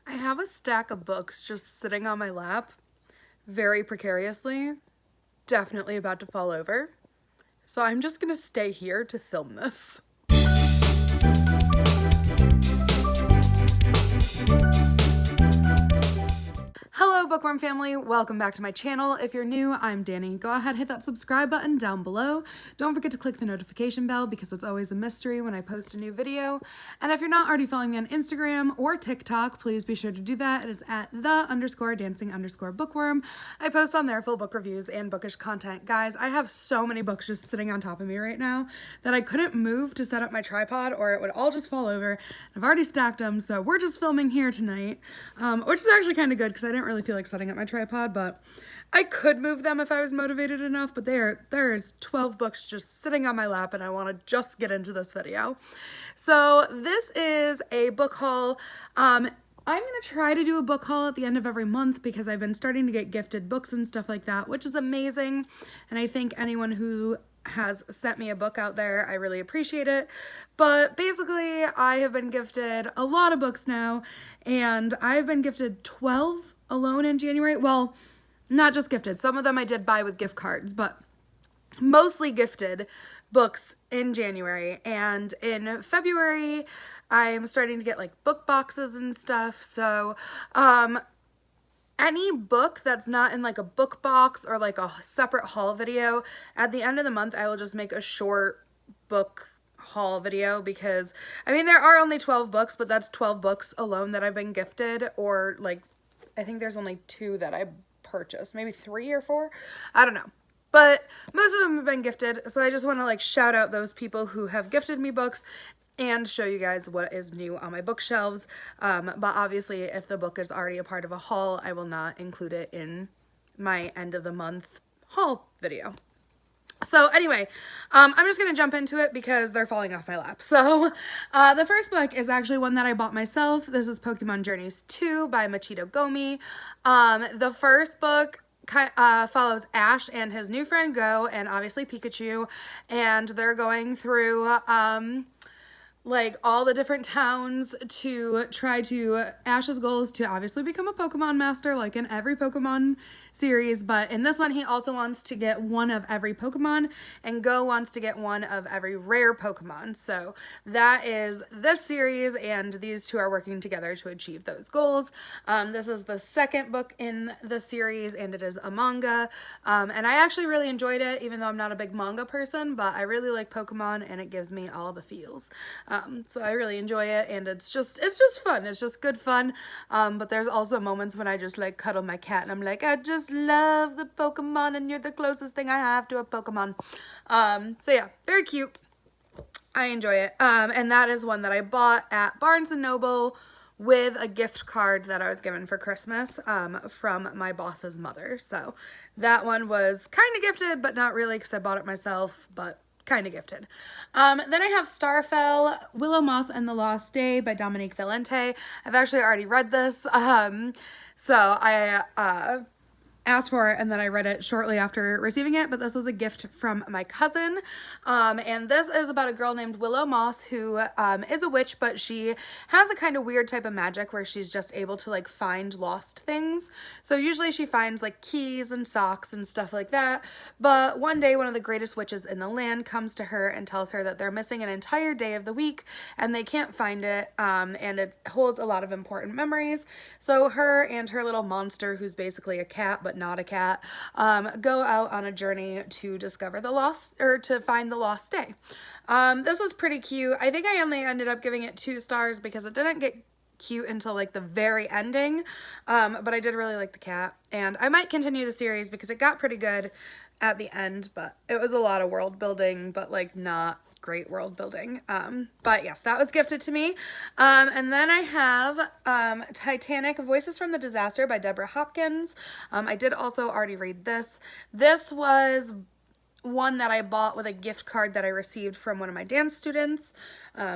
I have a stack of books just sitting on my lap, very precariously, definitely about to fall over. So I'm just gonna stay here to film this. Hello Bookworm family, welcome back to my channel. If you're new, I'm Danny. Go ahead, hit that subscribe button down below. Don't forget to click the notification bell because it's always a mystery when I post a new video. And if you're not already following me on Instagram or TikTok, please be sure to do that. It is at _dancing_bookworm. I post on there full book reviews and bookish content. Guys, I have so many books just sitting on top of me right now that I couldn't move to set up my tripod or it would all just fall over. I've already stacked them, so we're just filming here tonight, which is actually kind of good because I didn't really feel like setting up my tripod, but I could move them if I was motivated enough, but there's 12 books just sitting on my lap and I want to just get into this video. So this is a book haul. I'm going to try to do a book haul at the end of every month because I've been starting to get gifted books and stuff like that, which is amazing. And I think anyone who has sent me a book out there, I really appreciate it. But basically, I have been gifted a lot of books now, and I've been gifted 12 alone in January. Well, not just gifted. Some of them I did buy with gift cards, but mostly gifted books in January. And in February, I'm starting to get like book boxes and stuff. So, any book that's not in like a book box or like a separate haul video, at the end of the month, I will just make a short book haul video because, I mean, there are only 12 books, but that's 12 books alone that I've been gifted, or like, I think there's only 2 that I purchased, maybe 3 or 4, I don't know. But most of them have been gifted, so I just want to like shout out those people who have gifted me books and show you guys what is new on my bookshelves. But obviously, if the book is already a part of a haul, I will not include it in my end of the month haul video. So anyway, I'm just going to jump into it because they're falling off my lap. So the first book is actually one that I bought myself. This is Pokemon Journeys 2 by Machito Gomi. The first book follows Ash and his new friend Go, and obviously Pikachu, and they're going through like all the different towns to try to, Ash's goal is to obviously become a Pokemon master like in every Pokemon series, but in this one he also wants to get one of every Pokemon, and Go wants to get one of every rare Pokemon. So that is this series, and these two are working together to achieve those goals. This is the second book in the series, and it is a manga, and I actually really enjoyed it, even though I'm not a big manga person, but I really like Pokemon and it gives me all the feels. So I really enjoy it, and it's just fun. It's just good fun. But there's also moments when I just like cuddle my cat and I'm like, I just love the Pokemon and you're the closest thing I have to a Pokemon. So yeah, very cute. I enjoy it. And that is one that I bought at Barnes & Noble with a gift card that I was given for Christmas from my boss's mother. So that one was kind of gifted, but not really because I bought it myself, but kind of gifted. Then I have Starfell, Willow Moss and the Lost Day by Dominique Valente. I've actually already read this. So I asked for it and then I read it shortly after receiving it, but this was a gift from my cousin. And this is about a girl named Willow Moss who is a witch, but she has a kind of weird type of magic where she's just able to like find lost things. So usually she finds like keys and socks and stuff like that. But one day one of the greatest witches in the land comes to her and tells her that they're missing an entire day of the week and they can't find it. And it holds a lot of important memories. So her and her little monster, who's basically a cat but not a cat, go out on a journey to discover the lost, or to find the lost day. This was pretty cute. I think I only ended up giving it 2 stars because it didn't get cute until like the very ending, but I did really like the cat, and I might continue the series because it got pretty good at the end, but it was a lot of world building, but like not great world building. But yes, that was gifted to me. And then I have Titanic, Voices from the Disaster by Deborah Hopkins. I did also already read this. This was one that I bought with a gift card that I received from one of my dance students.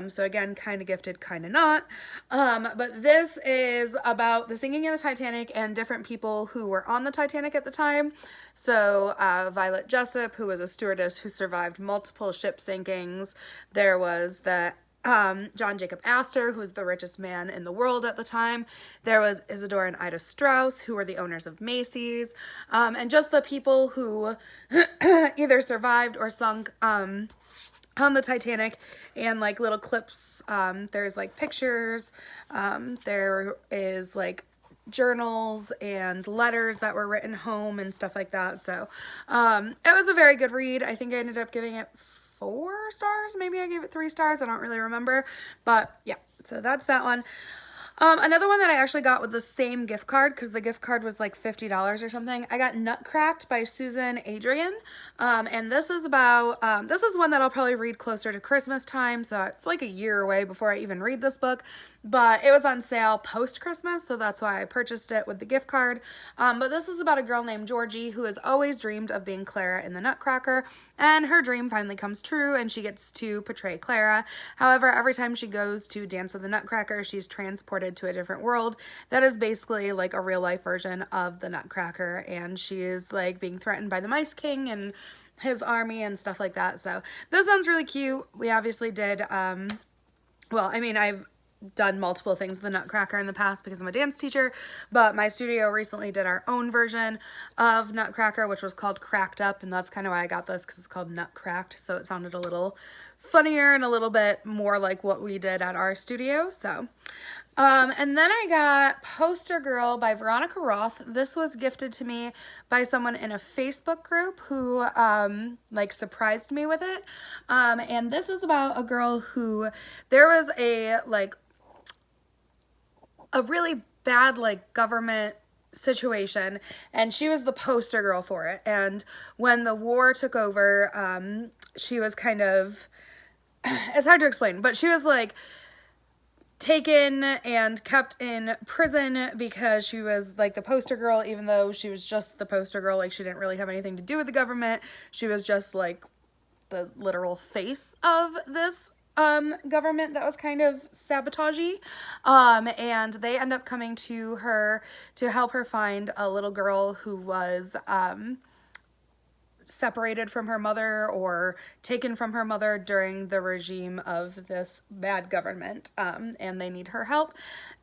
So again, kind of gifted, kind of not. But this is about the sinking of the Titanic and different people who were on the Titanic at the time. So Violet Jessup, who was a stewardess who survived multiple ship sinkings. There was the John Jacob Astor, who was the richest man in the world at the time. There was Isidore and Ida Strauss, who were the owners of Macy's, and just the people who either survived or sunk on the Titanic, and like little clips. There's like pictures. There is like journals and letters that were written home and stuff like that. So it was a very good read. I think I ended up giving it 4 stars. Maybe I gave it 3 stars. I don't really remember. But yeah, so that's that one. Another one that I actually got with the same gift card, because the gift card was like $50 or something. I got Nutcracked by Susan Adrian. And this is about, this is one that I'll probably read closer to Christmas time. So it's like a year away before I even read this book. But it was on sale post-Christmas, so that's why I purchased it with the gift card. But this is about a girl named Georgie who has always dreamed of being Clara in the Nutcracker, and her dream finally comes true, and she gets to portray Clara. However, every time she goes to dance with the Nutcracker, she's transported to a different world that is basically like a real-life version of the Nutcracker, and she is like being threatened by the Mice King and his army and stuff like that. So this one's really cute. We obviously did, well, I mean, I've done multiple things with the Nutcracker in the past because I'm a dance teacher, but my studio recently did our own version of Nutcracker, which was called Cracked Up, and that's kind of why I got this, because it's called Nutcracked, so it sounded a little funnier and a little bit more like what we did at our studio. So and then I got Poster Girl by Veronica Roth. This was gifted to me by someone in a Facebook group who like surprised me with it. And this is about a girl who, there was a really bad like government situation, and she was the poster girl for it. And when the war took over, she was kind of, it's hard to explain, but she was like taken and kept in prison because she was like the poster girl, even though she was just the poster girl. Like, she didn't really have anything to do with the government. She was just like the literal face of this government that was kind of sabotagey. And they end up coming to her to help her find a little girl who was separated from her mother or taken from her mother during the regime of this bad government, and they need her help.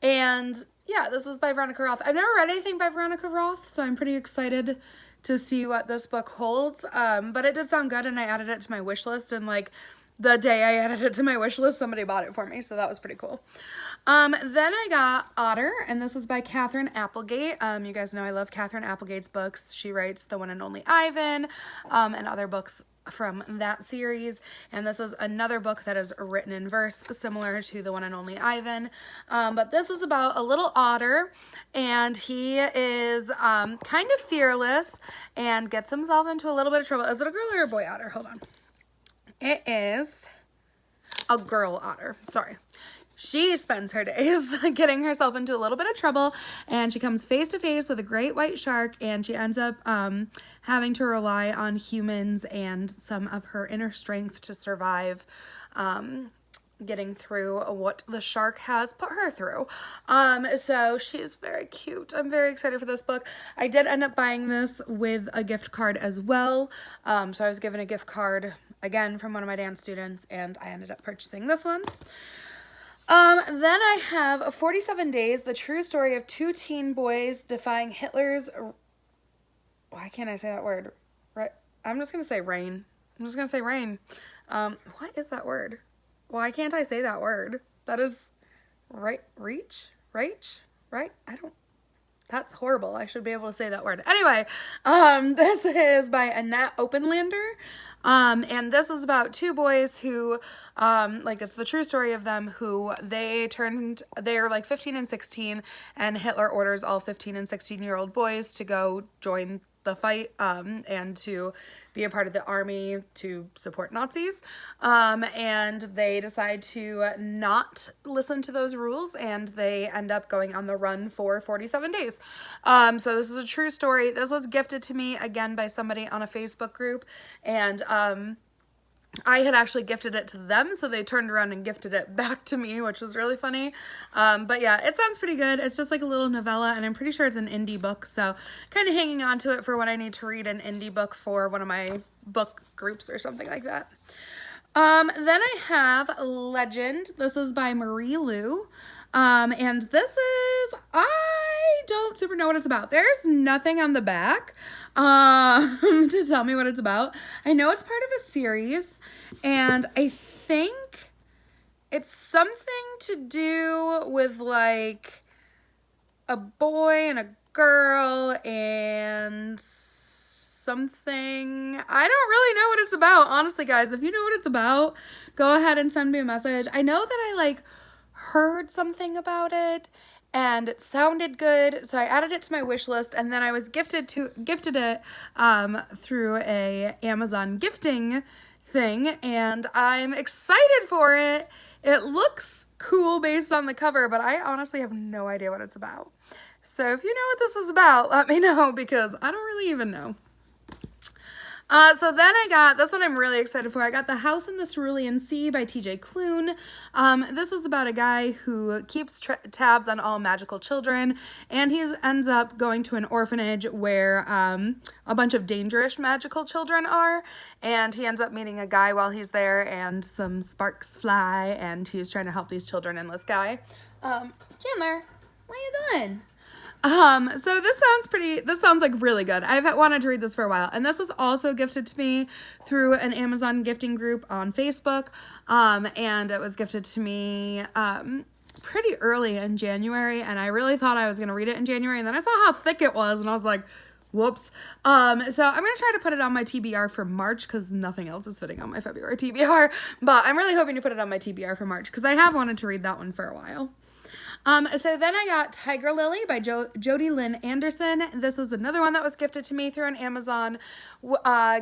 And yeah, this is by Veronica Roth. I've never read anything by Veronica Roth, so I'm pretty excited to see what this book holds. But it did sound good, and I added it to my wish list, and like the day I added it to my wish list, somebody bought it for me, so that was pretty cool. Then I got Otter, and this is by Catherine Applegate. You guys know I love Catherine Applegate's books. She writes The One and Only Ivan, and other books from that series. And this is another book that is written in verse, similar to The One and Only Ivan. But this is about a little otter, and he is kind of fearless and gets himself into a little bit of trouble. Is it a girl or a boy otter? Hold on. It is a girl otter. Sorry. She spends her days getting herself into a little bit of trouble, and she comes face to face with a great white shark, and she ends up having to rely on humans and some of her inner strength to survive getting through what the shark has put her through. So she's very cute. I'm very excited for this book. I did end up buying this with a gift card as well. So I was given a gift card again from one of my dance students, and I ended up purchasing this one. Then I have 47 Days, the true story of 2 teen boys defying Hitler's, why can't I say that word? Right. I'm just going to say rain. I'm just going to say rain. What is that word? Why can't I say that word? That is right. That's horrible. I should be able to say that word. Anyway, this is by Annette Openlander. And this is about 2 boys who, it's the true story of them, who they're like 15 and 16, and Hitler orders all 15 and 16-year-old boys to go join the fight, and to be a part of the army to support Nazis. And they decide to not listen to those rules, and they end up going on the run for 47 days. So this is a true story. This was gifted to me again by somebody on a Facebook group, and I had actually gifted it to them, so they turned around and gifted it back to me, which was really funny. But yeah, it sounds pretty good. It's just like a little novella, and I'm pretty sure it's an indie book, so kind of hanging on to it for when I need to read an indie book for one of my book groups or something like that. Then I have Legend. This is by Marie Lu. And this is, I don't super know what it's about. There's nothing on the back, to tell me what it's about. I know it's part of a series, and I think it's something to do with like a boy and a girl and something. I don't really know what it's about. Honestly, guys, if you know what it's about, go ahead and send me a message. I know that I like heard something about it and it sounded good, so I added it to my wish list, and then I was gifted it through a Amazon gifting thing, and I'm excited for it. It looks cool based on the cover, but I honestly have no idea what it's about. So if you know what this is about, let me know, because I don't really even know. So then I got, this one I'm really excited for. I got The House in the Cerulean Sea by TJ Klune. This is about a guy who keeps tabs on all magical children, and he ends up going to an orphanage where a bunch of dangerous magical children are, and he ends up meeting a guy while he's there, and some sparks fly, and he's trying to help these children and this guy. Chandler, what are you doing? So this sounds like really good. I've wanted to read this for a while, and this was also gifted to me through an Amazon gifting group on Facebook, and it was gifted to me, pretty early in January, and I really thought I was going to read it in January, and then I saw how thick it was, and I was like, whoops. So I'm going to try to put it on my TBR for March, because nothing else is fitting on my February TBR, but I'm really hoping to put it on my TBR for March, because I have wanted to read that one for a while. So then I got Tiger Lily by Jody Lynn Anderson. This is another one that was gifted to me through an Amazon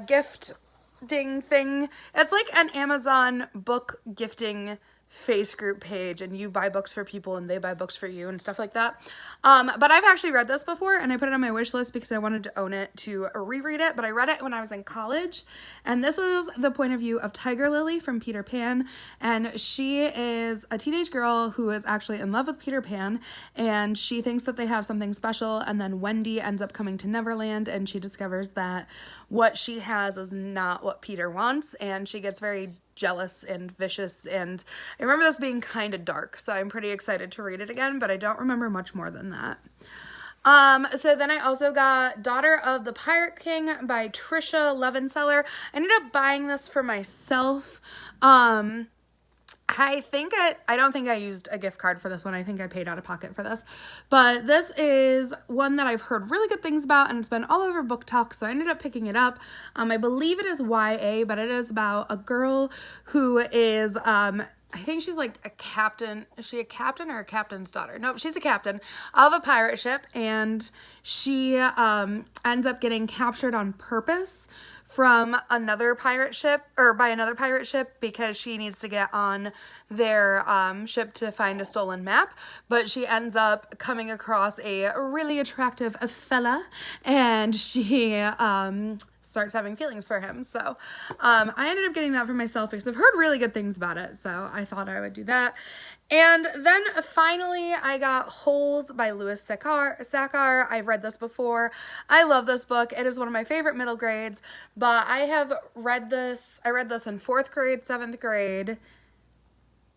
gifting thing. It's like an Amazon book gifting face group page, and you buy books for people and they buy books for you and stuff like that. But I've actually read this before, and I put it on my wish list because I wanted to own it to reread it, but I read it when I was in college, and this is the point of view of Tiger Lily from Peter Pan, and she is a teenage girl who is actually in love with Peter Pan, and she thinks that they have something special, and then Wendy ends up coming to Neverland, and she discovers that what she has is not what Peter wants, and she gets very jealous and vicious, and I remember this being kind of dark, so I'm pretty excited to read it again, but I don't remember much more than that. So then I also got Daughter of the Pirate King by Trisha Levenseller. I ended up buying this for myself. I don't think I used a gift card for this one. I think I paid out of pocket for this. But this is one that I've heard really good things about, and it's been all over Book Talk, so I ended up picking it up. I believe it is YA, but it is about a girl who is, I think she's like a captain. Is she a captain or a captain's daughter? No, she's a captain of a pirate ship, and she ends up getting captured on purpose from another pirate ship, or by another pirate ship, because she needs to get on their ship to find a stolen map. But she ends up coming across a really attractive fella, and she starts having feelings for him. So I ended up getting that for myself because I've heard really good things about it, so I thought I would do that. And then finally I got Holes by Louis Sachar. I've read this before. I love this book. It is one of my favorite middle grades, but I read this in 4th grade, 7th grade,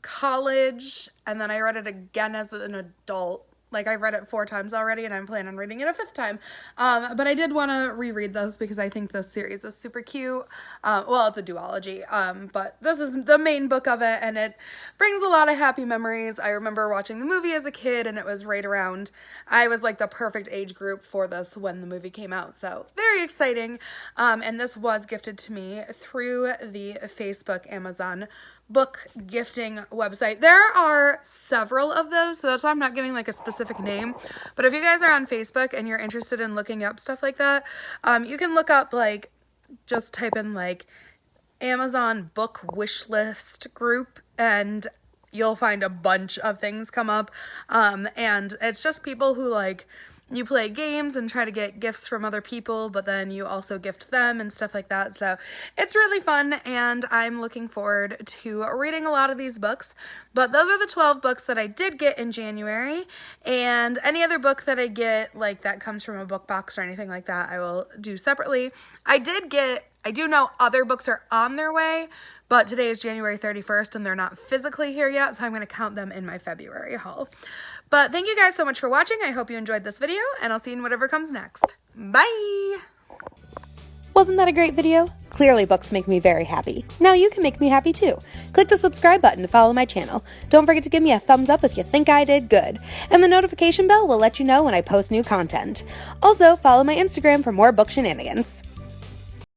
college, and then I read it again as an adult. Like, I read it 4 times already, and I'm planning on reading it a 5th time. But I did want to reread this because I think this series is super cute. Well, it's a duology, but this is the main book of it, and it brings a lot of happy memories. I remember watching the movie as a kid, and it was right around, I was like the perfect age group for this when the movie came out, so very exciting. And this was gifted to me through the Facebook Amazon book gifting website. There are several of those, so that's why I'm not giving like a specific name, but if you guys are on Facebook and you're interested in looking up stuff like that, you can look up, like, just type in like Amazon book wish list group, and you'll find a bunch of things come up, and it's just people who, like, you play games and try to get gifts from other people, but then you also gift them and stuff like that. So it's really fun, and I'm looking forward to reading a lot of these books. But those are the 12 books that I did get in January, and any other book that I get, like, that comes from a book box or anything like that, I will do separately. I do know other books are on their way, but today is January 31st and they're not physically here yet, so I'm going to count them in my February haul. But thank you guys so much for watching. I hope you enjoyed this video, and I'll see you in whatever comes next. Bye! Wasn't that a great video? Clearly books make me very happy. Now you can make me happy too. Click the subscribe button to follow my channel. Don't forget to give me a thumbs up if you think I did good. And the notification bell will let you know when I post new content. Also, follow my Instagram for more book shenanigans.